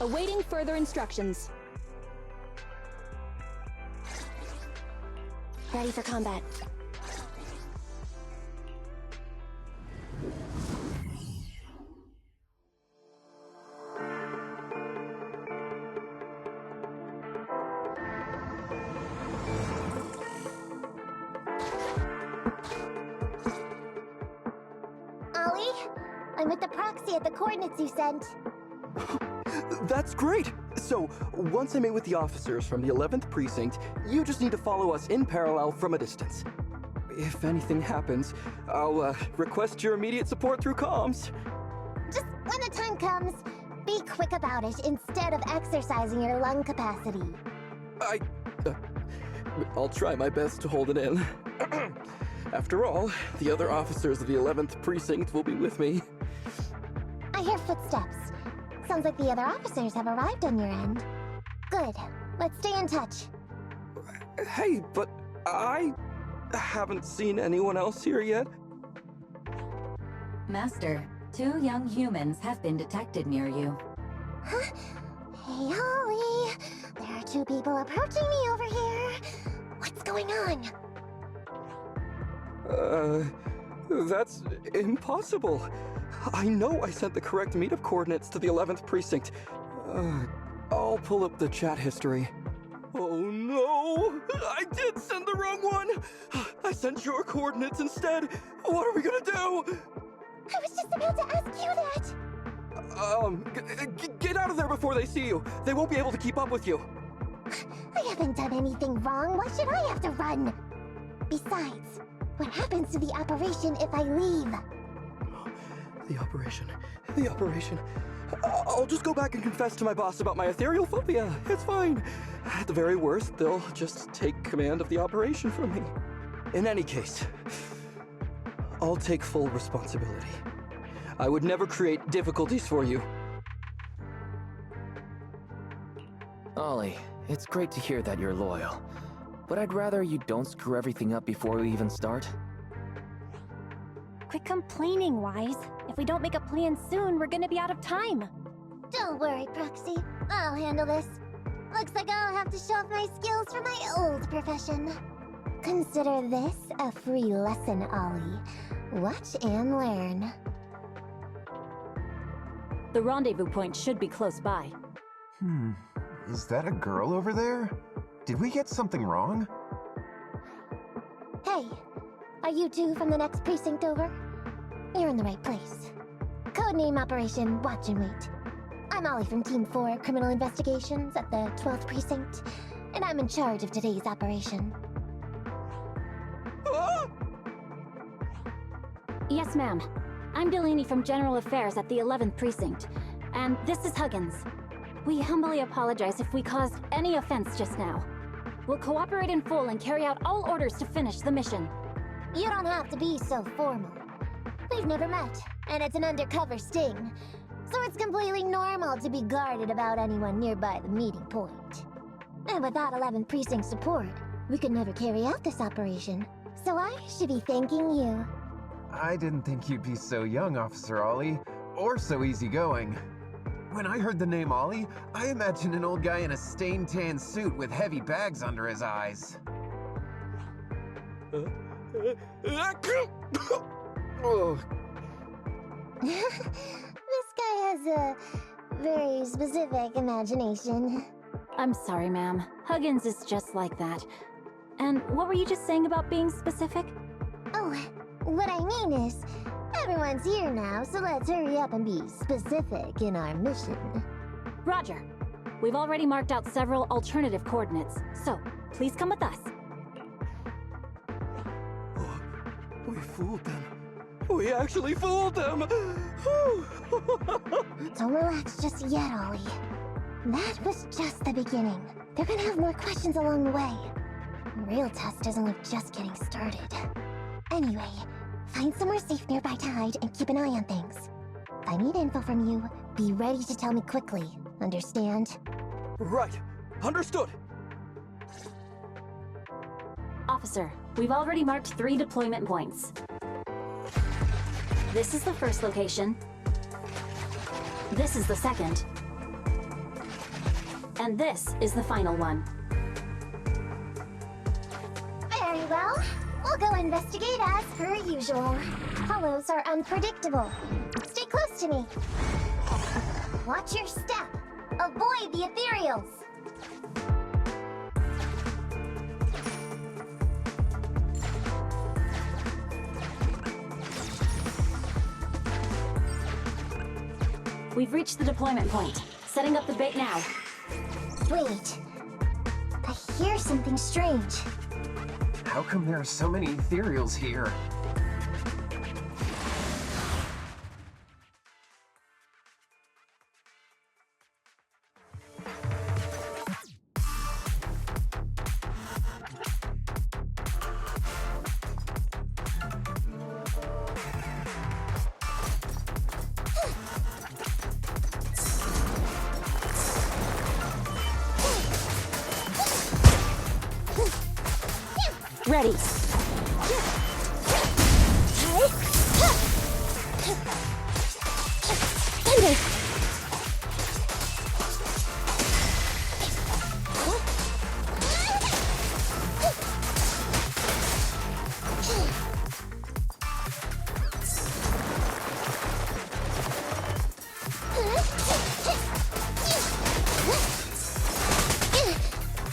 Awaiting further instructions. Ready for combat. Olie, I'm with the proxy at the coordinates you sent. That's great! So, once I meet with the officers from the 11th precinct, you just need to follow us in parallel from a distance. If anything happens, I'll request your immediate support through comms. Just when the time comes, be quick about it instead of exercising your lung capacity. I'll try my best to hold it in. After all, the other officers of the 11th precinct will be with me. I hear footsteps. Sounds like the other officers have arrived on your end. Good. Let's stay in touch. Hey, but I haven't seen anyone else here yet. Master, 2 young humans have been detected near you. Huh? Hey, Olie. There are 2 people approaching me over here. What's going on? That's impossible. I know I sent the correct meetup coordinates to the 11th precinct. I'll pull up the chat history. Oh no! I did send the wrong one! I sent your coordinates instead! What are we gonna do? I was just about to ask you that! Get out of there before they see you! They won't be able to keep up with you! I haven't done anything wrong. Why should I have to run? Besides, what happens to the operation if I leave? The operation. I'll just go back and confess to my boss about my ethereal phobia. It's fine. At the very worst, they'll just take command of the operation from me. In any case, I'll take full responsibility. I would never create difficulties for you. Olie, it's great to hear that you're loyal. But I'd rather you don't screw everything up before we even start. Quit complaining, Wise. If we don't make a plan soon, we're gonna be out of time. Don't worry, Proxy. I'll handle this. Looks like I'll have to show off my skills from my old profession. Consider this a free lesson, Olie. Watch and learn. The rendezvous point should be close by. Is that a girl over there? Did we get something wrong? Hey, are you 2 from the next precinct over? You're in the right place. Codename Operation Watch and Wait. I'm Olie from Team 4 Criminal Investigations at the 12th Precinct, and I'm in charge of today's operation. Yes, ma'am. I'm Delaney from General Affairs at the 11th Precinct, and this is Huggins. We humbly apologize if we caused any offense just now. We'll cooperate in full and carry out all orders to finish the mission. You don't have to be so formal. We've never met, and it's an undercover sting, so it's completely normal to be guarded about anyone nearby the meeting point. And without 11th Precinct support, we could never carry out this operation, so I should be thanking you. I didn't think you'd be so young, Officer Olie, or so easygoing. When I heard the name Olie, I imagined an old guy in a stained tan suit with heavy bags under his eyes. This guy has a very specific imagination. I'm sorry, ma'am. Huggins is just like that. And what were you just saying about being specific? Oh, what I mean is, everyone's here now, so let's hurry up and be specific in our mission. Roger. We've already marked out several alternative coordinates, so please come with us. Oh, we fooled them. We actually fooled them! Don't relax just yet, Olie. That was just the beginning. They're gonna have more questions along the way. The real test isn't like just getting started. Anyway, find somewhere safe nearby to hide and keep an eye on things. If I need info from you, be ready to tell me quickly. Understand? Right. Understood. Officer, we've already marked 3 deployment points. This is the first location. This is the second. And this is the final one. Very well. We'll go investigate as per usual. Hollows are unpredictable. Stay close to me. Watch your step. Avoid the ethereals. We've reached the deployment point. Setting up the bait now. Wait. I hear something strange. How come there are so many ethereals here? Ready.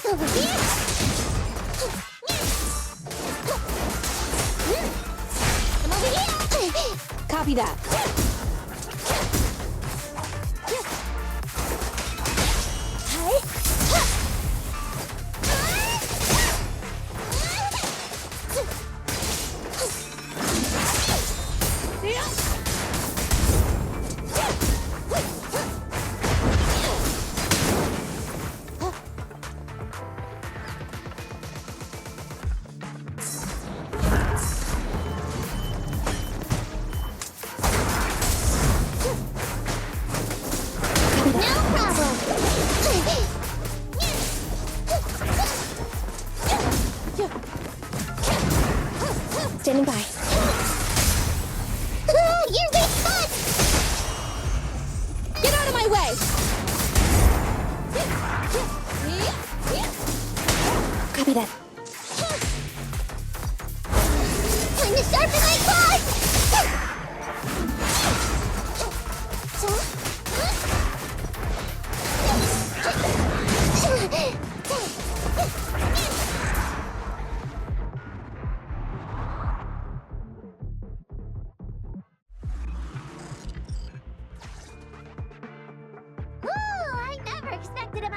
Over here. Copy that. Standing by. You're weak spot! Get out of my way! Copy that. Time to sharpen my claws!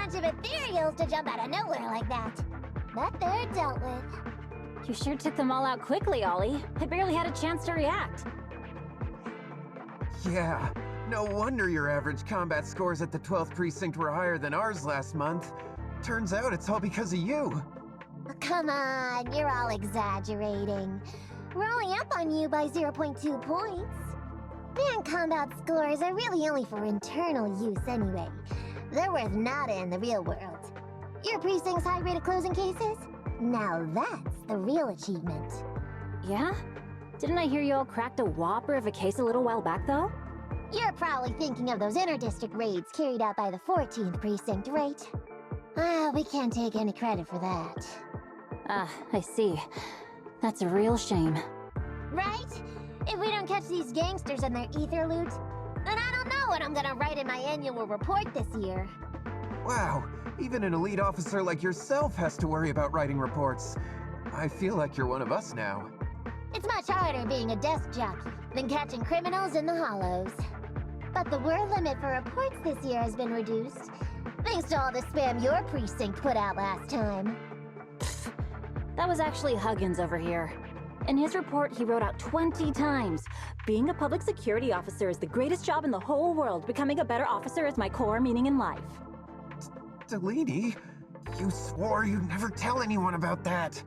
Of ethereals to jump out of nowhere like that. But they're dealt with. You sure took them all out quickly, Olie. I barely had a chance to react. Yeah, no wonder your average combat scores at the 12th precinct were higher than ours last month. Turns out it's all because of you. Oh, come on, you're all exaggerating. We're only up on you by 0.2 points. And combat scores are really only for internal use anyway. They're worth nada in the real world. Your precinct's high rate of closing cases? Now that's the real achievement. Yeah? Didn't I hear you all cracked a whopper of a case a little while back, though? You're probably thinking of those inter-district raids carried out by the 14th precinct, right? We can't take any credit for that. I see. That's a real shame. Right? If we don't catch these gangsters and their ether loot, then I don't know what I'm gonna write in my annual report this year. Wow, even an elite officer like yourself has to worry about writing reports. I feel like you're one of us now. It's much harder being a desk jockey than catching criminals in the hollows. But the word limit for reports this year has been reduced, thanks to all the spam your precinct put out last time. That was actually Huggins over here. In his report, he wrote out 20 times. Being a public security officer is the greatest job in the whole world. Becoming a better officer is my core meaning in life. Delaney, you swore you'd never tell anyone about that.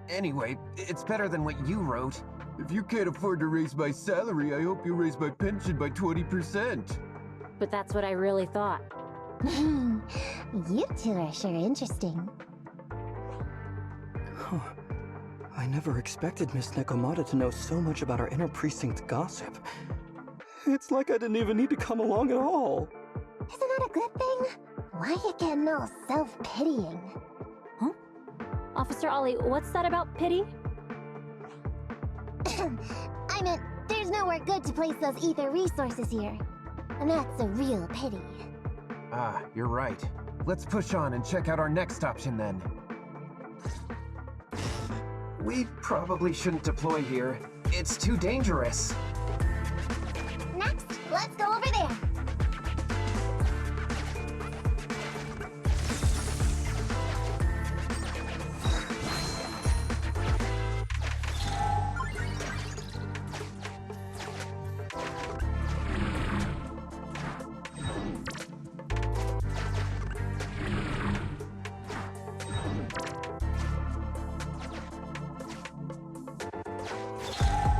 Anyway, it's better than what you wrote. If you can't afford to raise my salary, I hope you raise my pension by 20%. But that's what I really thought. You two are sure interesting. Huh. I never expected Miss Nekomata to know so much about our inter-precinct gossip. It's like I didn't even need to come along at all. Isn't that a good thing? Why you getting all self-pitying? Huh? Officer Olie, what's that about pity? I meant, there's nowhere good to place those ether resources here. And that's a real pity. Ah, you're right. Let's push on and check out our next option then. We probably shouldn't deploy here. It's too dangerous. Next, let's go over there.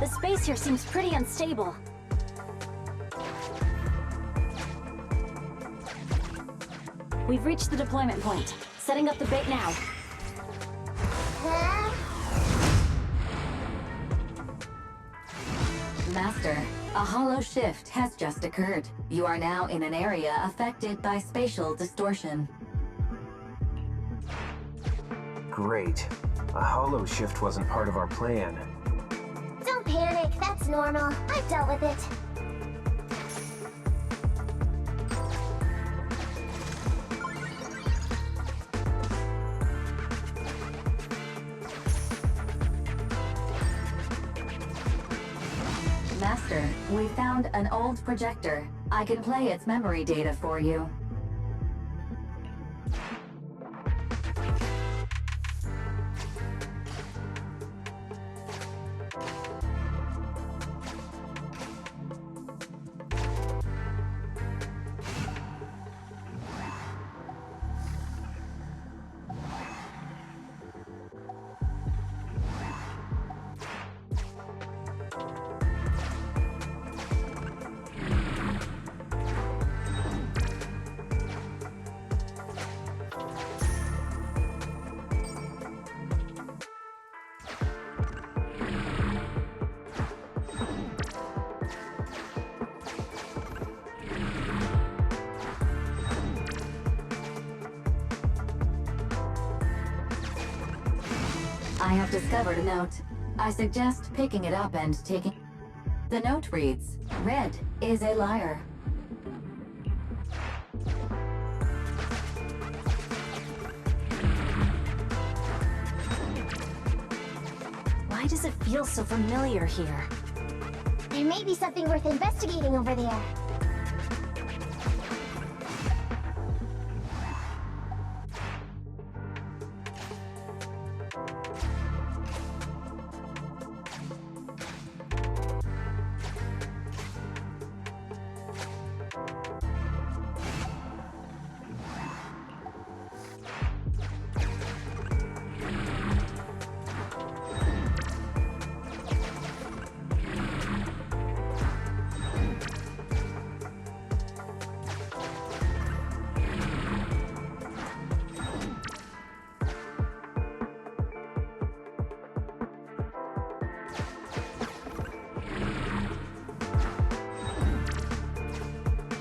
The space here seems pretty unstable. We've reached the deployment point. Setting up the bait now. Master, a hollow shift has just occurred. You are now in an area affected by spatial distortion. Great. A hollow shift wasn't part of our plan. Don't panic, that's normal. I've dealt with it. Master, we found an old projector. I can play its memory data for you. I have discovered a note. I suggest picking it up and taking... The note reads, "Red is a liar." Why does it feel so familiar here? There may be something worth investigating over there.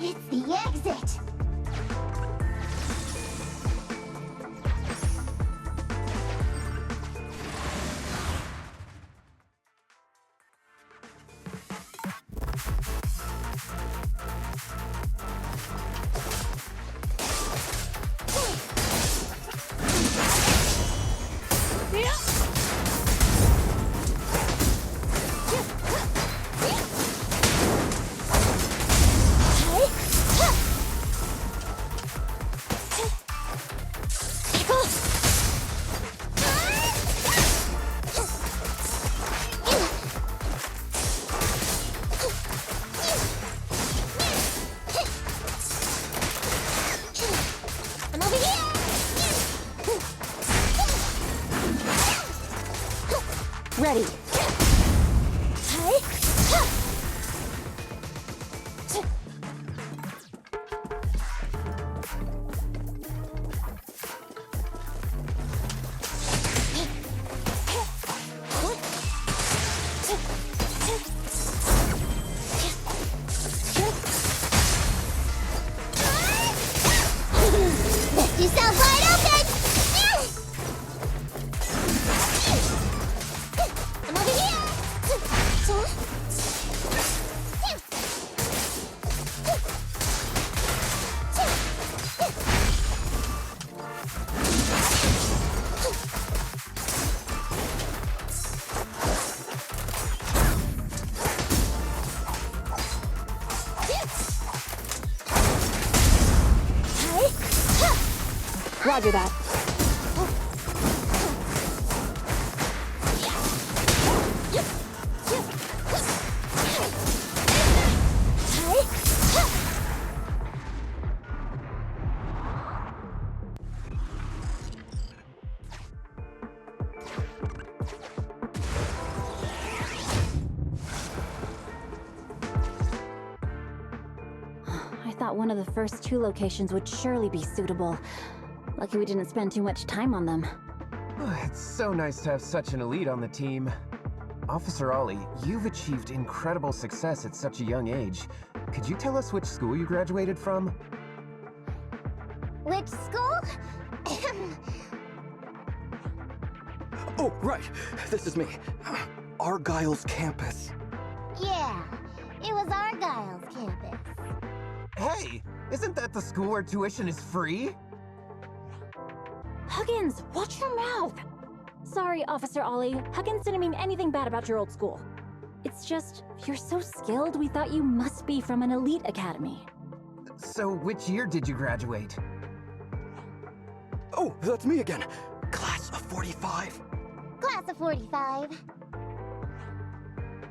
It's the exit! Ready. Roger that. I thought one of the first two locations would surely be suitable. Lucky we didn't spend too much time on them. It's so nice to have such an elite on the team. Officer Olie, you've achieved incredible success at such a young age. Could you tell us which school you graduated from? Which school? Oh, right. This is me. Argyle's campus. Yeah, it was Argyle's campus. Hey, isn't that the school where tuition is free? Huggins, watch your mouth! Sorry, Officer Olie. Huggins didn't mean anything bad about your old school. It's just, you're so skilled, we thought you must be from an elite academy. So which year did you graduate? Oh, that's me again. Class of 45. Class of 45.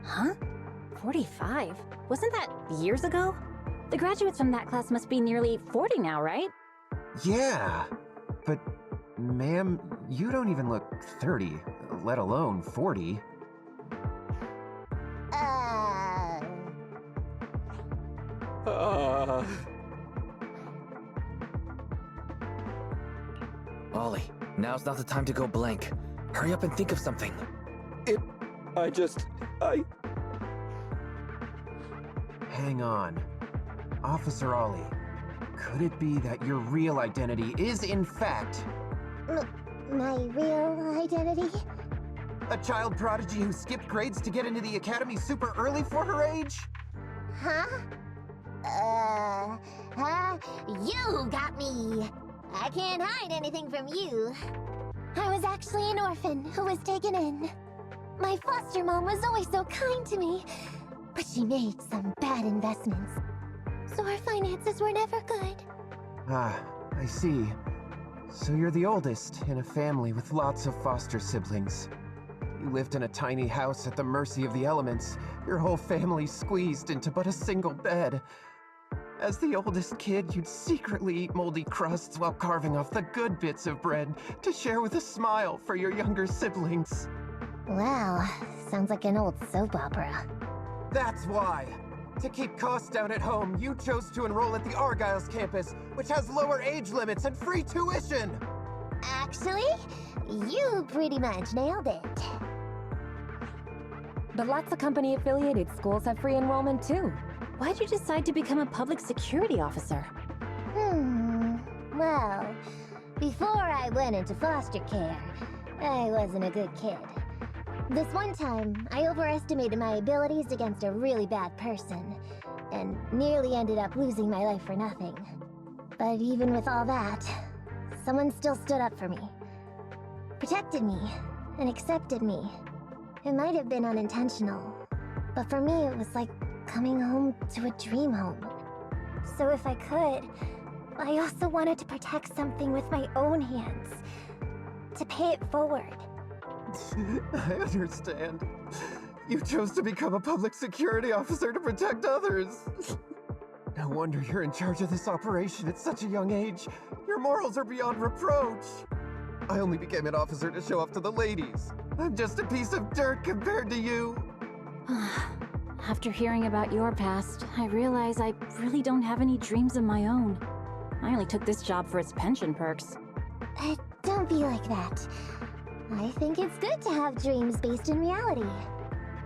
Huh? 45? Wasn't that years ago? The graduates from that class must be nearly 40 now, right? Yeah, but ma'am, you don't even look 30, let alone 40. Olie, now's not the time to go blank. Hurry up and think of something. Hang on. Officer Olie, could it be that your real identity is in fact... My real identity? a child prodigy who skipped grades to get into the academy super early for her age? Huh? You got me! I can't hide anything from you. I was actually an orphan who was taken in. My foster mom was always so kind to me, but she made some bad investments. So our finances were never good. Ah, I see. So you're the oldest in a family with lots of foster siblings. You lived in a tiny house at the mercy of the elements, your whole family squeezed into but a single bed. As the oldest kid, you'd secretly eat moldy crusts while carving off the good bits of bread to share with a smile for your younger siblings. Wow, sounds like an old soap opera. That's why! To keep costs down at home, you chose to enroll at the Argyle's campus, which has lower age limits and free tuition! Actually, you pretty much nailed it. But lots of company-affiliated schools have free enrollment too. Why'd you decide to become a public security officer? Well, before I went into foster care, I wasn't a good kid. This one time, I overestimated my abilities against a really bad person, and nearly ended up losing my life for nothing. But even with all that, someone still stood up for me, protected me, and accepted me. It might have been unintentional, but for me it was like coming home to a dream home. So if I could, I also wanted to protect something with my own hands, to pay it forward. I understand. You chose to become a public security officer to protect others. No wonder you're in charge of this operation at such a young age. Your morals are beyond reproach. I only became an officer to show off to the ladies. I'm just a piece of dirt compared to you. After hearing about your past, I realize I really don't have any dreams of my own. I only took this job for its pension perks. Don't be like that. I think it's good to have dreams based in reality.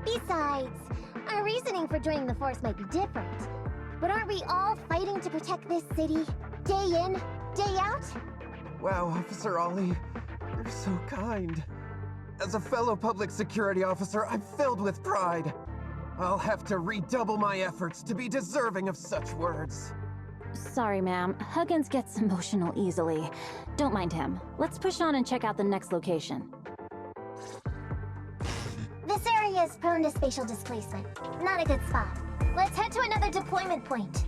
Besides, our reasoning for joining the force might be different. But aren't we all fighting to protect this city, day in, day out? Wow, Officer Olie, you're so kind. As a fellow public security officer, I'm filled with pride. I'll have to redouble my efforts to be deserving of such words. Sorry, ma'am. Huggins gets emotional easily. Don't mind him. Let's push on and check out the next location. This area is prone to spatial displacement. Not a good spot. Let's head to another deployment point.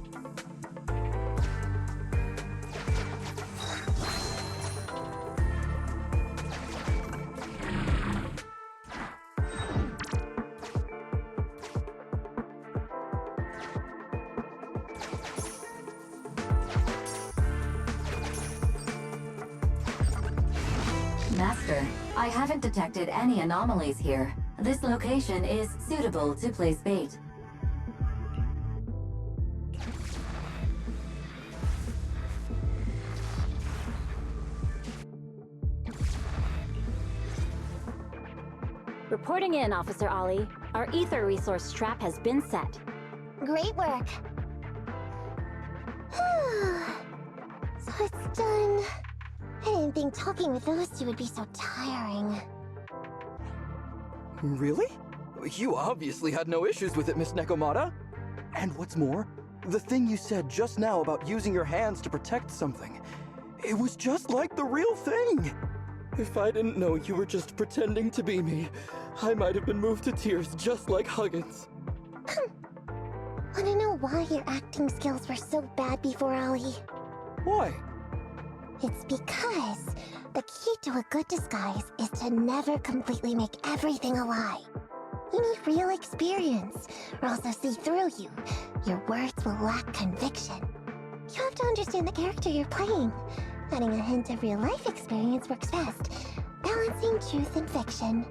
I haven't detected any anomalies here. This location is suitable to place bait. Reporting in, Officer Olie. Our ether resource trap has been set. Great work. So it's done. I didn't think talking with those two would be so tiring. Really? You obviously had no issues with it, Miss Nekomata. And what's more, the thing you said just now about using your hands to protect something, it was just like the real thing. If I didn't know you were just pretending to be me, I might have been moved to tears just like Huggins. Wanna know why your acting skills were so bad before, Olie? Why? It's because the key to a good disguise is to never completely make everything a lie. You need real experience, or else they'll see through you. Your words will lack conviction. You have to understand the character you're playing. Adding a hint of real-life experience works best, balancing truth and fiction.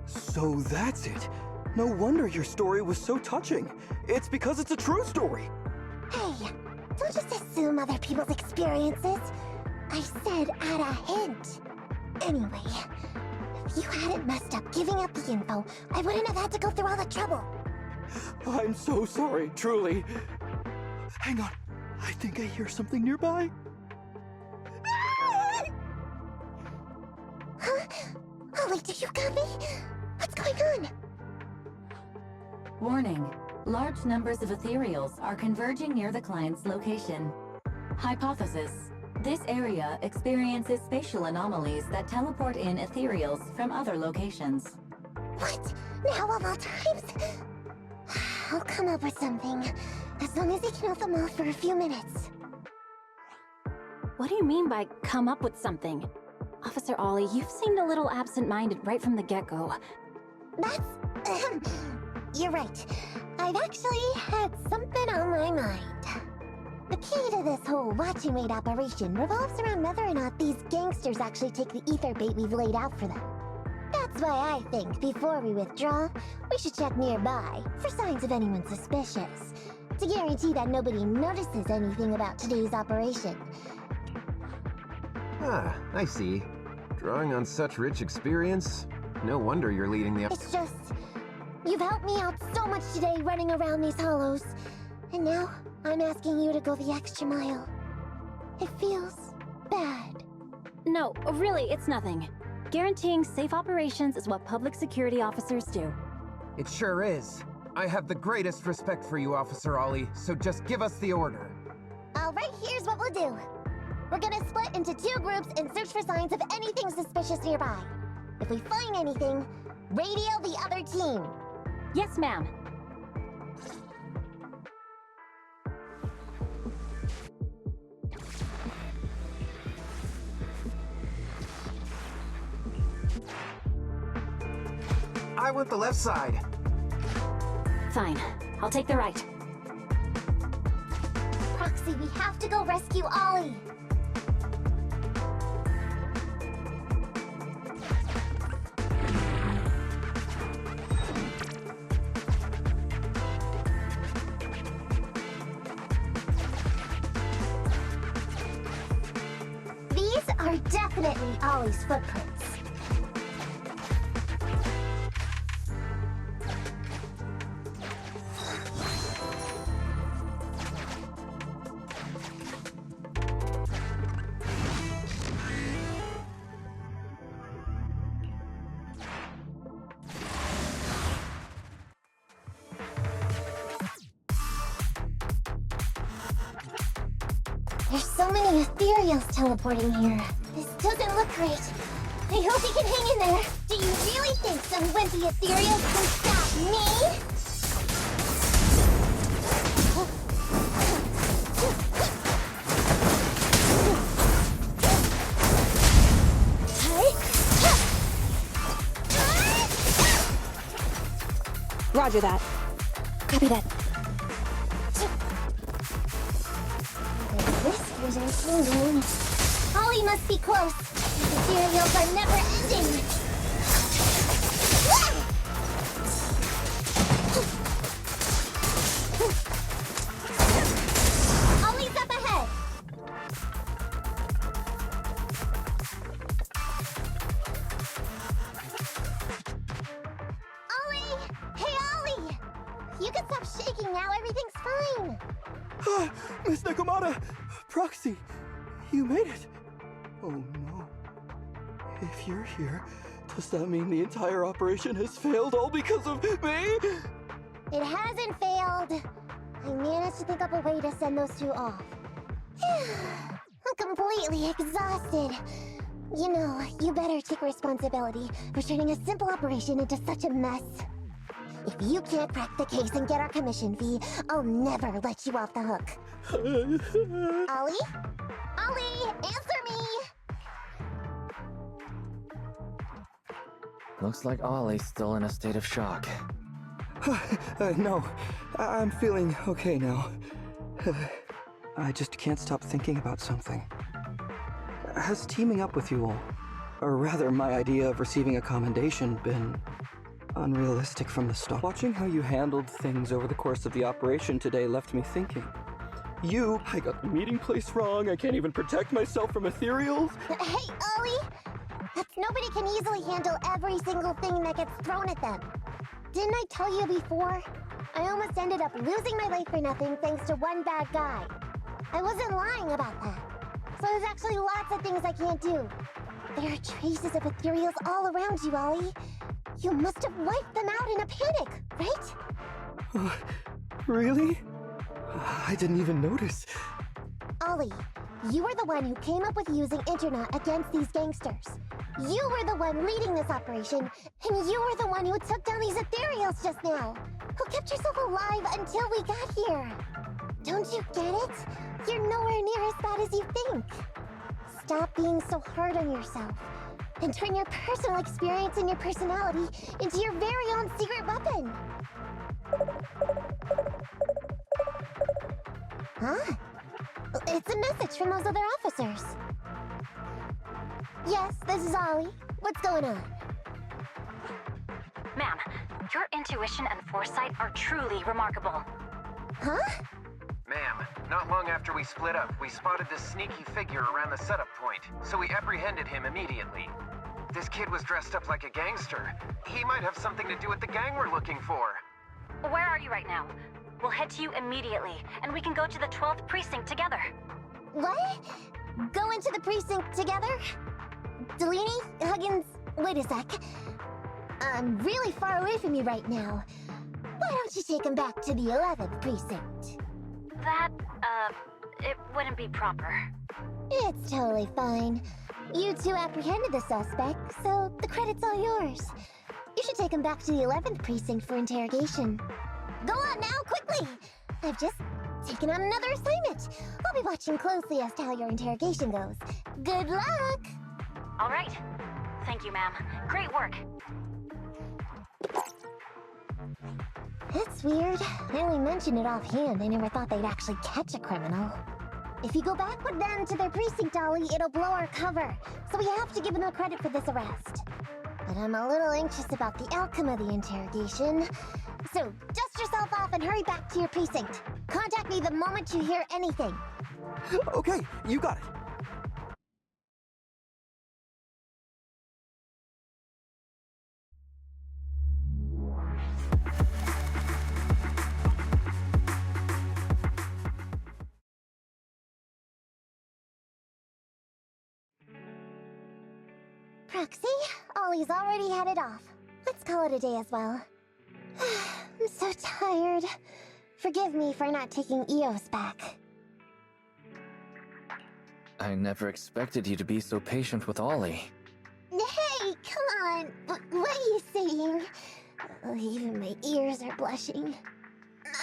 So that's it. No wonder your story was so touching. It's because it's a true story. Hey, don't just assume other people's experiences. I said add a hint. Anyway, if you hadn't messed up giving up the info, I wouldn't have had to go through all the trouble. I'm so sorry, truly. Hang on. I think I hear something nearby. Huh? Olie, did you copy? What's going on? Warning. Large numbers of ethereals are converging near the client's location. Hypothesis. This area experiences spatial anomalies that teleport in ethereals from other locations. What? Now of all times? I'll come up with something, as long as I can hold them off for a few minutes. What do you mean by come up with something? Officer Olie, you've seemed a little absent-minded right from the get-go. That's... You're right. I've actually had something on my mind. The key to this whole watch and wait operation revolves around whether or not these gangsters actually take the ether bait we've laid out for them. That's why I think before we withdraw, we should check nearby for signs of anyone suspicious, to guarantee that nobody notices anything about today's operation. Ah, I see. Drawing on such rich experience, no wonder you're leading the... It's just... You've helped me out so much today running around these hollows. And now, I'm asking you to go the extra mile. It feels bad. No, really, it's nothing. Guaranteeing safe operations is what public security officers do. It sure is. I have the greatest respect for you, Officer Olie, so just give us the order. Alright, here's what we'll do. We're gonna split into 2 groups and search for signs of anything suspicious nearby. If we find anything, radio the other team. Yes, ma'am. I want the left side. Fine. I'll take the right. Proxy, we have to go rescue Olie. These are definitely Olie's footprints. There's so many ethereals teleporting here. This doesn't look great. I hope you can hang in there. Do you really think some wimpy ethereals can stop me? Roger that. Copy that. Their whiskers are tingling. Olie must be close. You can Ethereals are never ending! Ollie's up ahead! Olie! Hey, Olie! You can stop shaking now, everything's fine! Miss Nekomata! Proxy! You made it! Oh no. If you're here, does that mean the entire operation has failed all because of me? It hasn't failed. I managed to think up a way to send those two off. I'm completely exhausted. You know, you better take responsibility for turning a simple operation into such a mess. If you can't crack the case and get our commission fee, I'll never let you off the hook. Olie? Olie, answer me! Looks like Ollie's still in a state of shock. No, I'm feeling okay now. I just can't stop thinking about something. Has teaming up with you all, or rather my idea of receiving a commendation, been unrealistic from the start? Watching how you handled things over the course of the operation today left me thinking. I got the meeting place wrong, I can't even protect myself from Ethereals. Hey, Olie! Nobody can easily handle every single thing that gets thrown at them. Didn't I tell you before? I almost ended up losing my life for nothing thanks to one bad guy. I wasn't lying about that. So there's actually lots of things I can't do. There are traces of Ethereals all around you, Olie. You must have wiped them out in a panic, right? Really? I didn't even notice. Olie, you were the one who came up with using internet against these gangsters. You were the one leading this operation, and you were the one who took down these Ethereals just now. Who kept yourself alive until we got here. Don't you get it? You're nowhere near as bad as you think. Stop being so hard on yourself, and turn your personal experience and your personality into your very own secret weapon. Huh? It's a message from those other officers. Yes, this is Olie. What's going on? Ma'am, your intuition and foresight are truly remarkable. Huh? Ma'am, not long after we split up, we spotted this sneaky figure around the setup point, so we apprehended him immediately. This kid was dressed up like a gangster. He might have something to do with the gang we're looking for. Where are you right now? We'll head to you immediately, and we can go to the 12th precinct together. What? Go into the precinct together? Delaney? Huggins? Wait a sec. I'm really far away from you right now. Why don't you take him back to the 11th precinct? That, it wouldn't be proper. It's totally fine. You two apprehended the suspect, so the credit's all yours. You should take him back to the 11th precinct for interrogation. Go on now, quickly! I've just taken on another assignment. I'll be watching closely as to how your interrogation goes. Good luck! All right. Thank you, ma'am. Great work. That's weird. I only mentioned it offhand. I never thought they'd actually catch a criminal. If you go back with them to their precinct, Olie, it'll blow our cover. So we have to give them the credit for this arrest. But I'm a little anxious about the outcome of the interrogation. So, dust yourself off and hurry back to your precinct. Contact me the moment you hear anything. Okay, you got it. Proxy, Ollie's already headed off. Let's call it a day as well. I'm so tired. Forgive me for not taking EOS back. I never expected you to be so patient with Olie. Hey, come on. What are you saying? Oh, even my ears are blushing.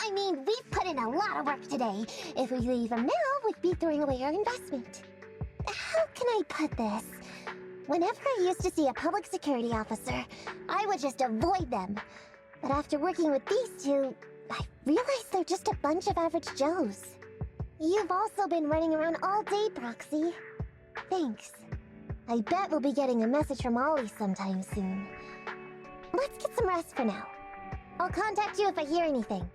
I mean, we've put in a lot of work today. If we leave them now, we'd be throwing away our investment. How can I put this? Whenever I used to see a public security officer, I would just avoid them. But after working with these two, I realized they're just a bunch of average Joes. You've also been running around all day, Proxy. Thanks. I bet we'll be getting a message from Olie sometime soon. Let's get some rest for now. I'll contact you if I hear anything.